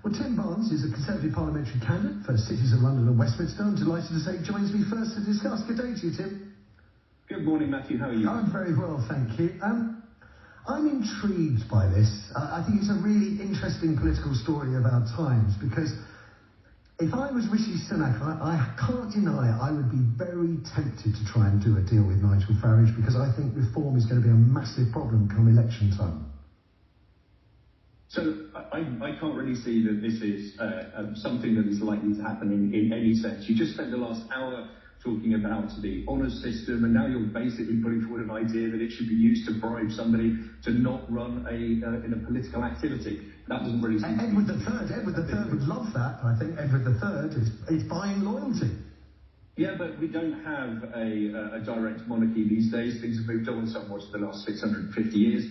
Well, Tim Barnes is a Conservative parliamentary candidate for Cities of London and Westminster. I'm delighted to say he joins me first to discuss. Good day to you, Tim. Good morning, Matthew. How are you? I'm very well, thank you. I'm intrigued by this. I think it's a really interesting political story of our times, because if I was Rishi Sunak, I can't deny I would be very tempted to try and do a deal with Nigel Farage, because I think reform is going to be a massive problem come election time. So I can't really see that this is something that is likely to happen in any sense. You just spent the last hour talking about the honours system, and now you're basically putting forward an idea that it should be used to bribe somebody to not run in a political activity. That doesn't really seem Edward III would love that. I think Edward III is buying loyalty. Yeah, but we don't have a direct monarchy these days. Things have moved on somewhat in the last 650 years.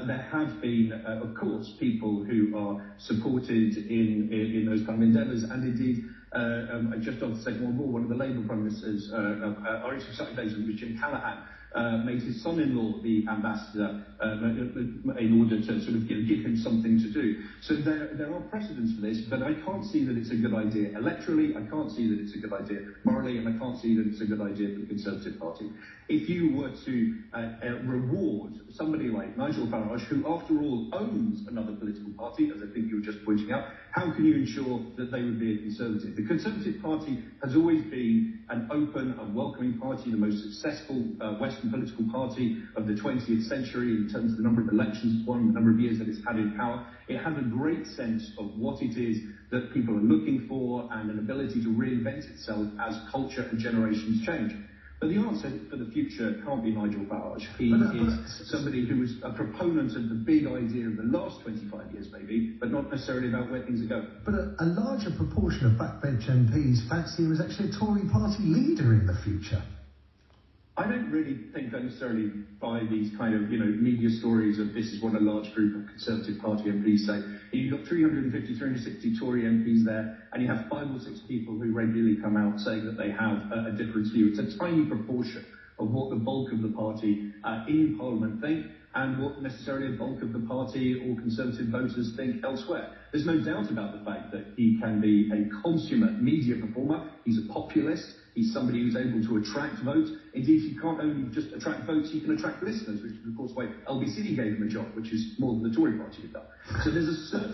There have been, of course, people who are supported in those kind of endeavours, and indeed, just after the Second World War, one of the Labour Prime Ministers, Irish days, Jim Callaghan, made his son-in-law the ambassador in order to sort of give him something to do. So there are precedents for this, but I can't see that it's a good idea electorally, I can't see that it's a good idea morally, and I can't see that it's a good idea for the Conservative Party. If you were to reward somebody like Nigel Farage, who after all owns another political party, as I think you were just pointing out, how can you ensure that they would be a Conservative? The Conservative Party has always been an open and welcoming party, the most successful Western political party of the 20th century in terms of the number of elections it's won, the number of years that it's had in power. It has a great sense of what it is that people are looking for, and an ability to reinvent itself as culture and generations change. But the answer for the future can't be Nigel Farage. He is somebody who was a proponent of the big idea of the last 25 years, maybe, but not necessarily about where things are going. But a larger proportion of backbench MPs fancy him as actually a Tory party leader in the future. I don't really think I necessarily buy these kind of, media stories of this is what a large group of Conservative Party MPs say. You've got 350, 360 Tory MPs there, and you have 5 or 6 people who regularly come out saying that they have a different view. It's a tiny proportion of what the bulk of the party in Parliament think, and what necessarily a bulk of the party or Conservative voters think elsewhere. There's no doubt about the fact that he can be a consummate media performer. He's a populist. He's somebody who's able to attract votes. Indeed, he can't only just attract votes, he can attract listeners, which is, of course, why LBC gave him a job, which is more than the Tory party had done. So there's a certain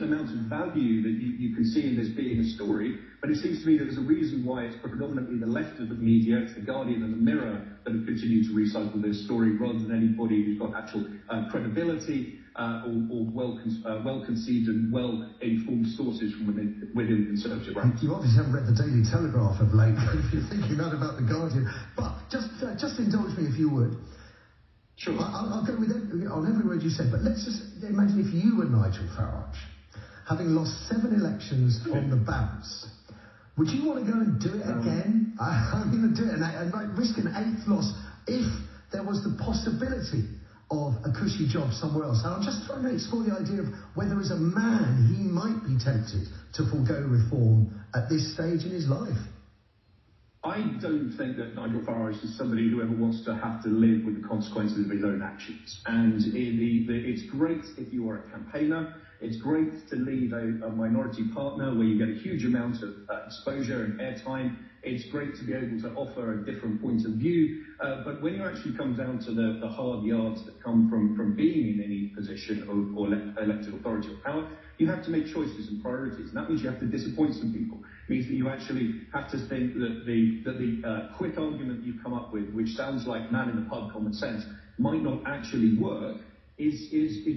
amount of value that you can see in this being a story, but it seems to me there's a reason why it's predominantly the left of the media, it's the Guardian and the Mirror, that have continued to recycle this story, rather than anybody who's got actual credibility or well-conceived and well-informed sources from within Conservative ranks. You obviously haven't read the Daily Telegraph of late, if you're thinking that about the Guardian. But just indulge me if you would. Sure. I'll go with on every word you said, but let's just imagine if you were Nigel Farage, having lost 7 elections on the bounce. Would you want to go and do it again? I'm going to do it and risk an 8th loss if there was the possibility of a cushy job somewhere else. And I'm just trying to explore the idea of whether as a man he might be tempted to forego reform at this stage in his life. I don't think that Nigel Farage is somebody who ever wants to have to live with the consequences of his own actions. And it's great if you are a campaigner. It's great to lead a minority partner where you get a huge amount of exposure and airtime. It's great to be able to offer a different point of view. But when you actually come down to the hard yards that come from being in any position or elected authority or power, you have to make choices and priorities. And that means you have to disappoint some people. It means that you actually have to think that the quick argument you come up with, which sounds like man in the pub common sense, might not actually work. Is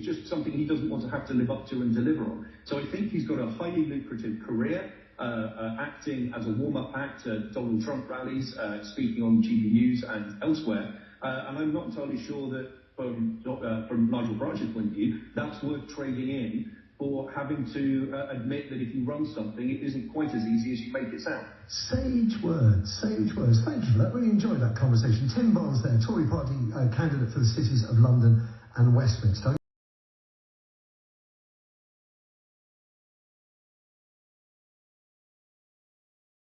just something he doesn't want to have to live up to and deliver on. So I think he's got a highly lucrative career, acting as a warm-up act at Donald Trump rallies, speaking on GB News and elsewhere. And I'm not entirely sure that from Nigel Farage's point of view, that's worth trading in for having to admit that if you run something, it isn't quite as easy as you make it sound. Sage words, sage words. Thank you for that. Really enjoyed that conversation. Tim Barnes there, Tory party candidate for the Cities of London and Westminster.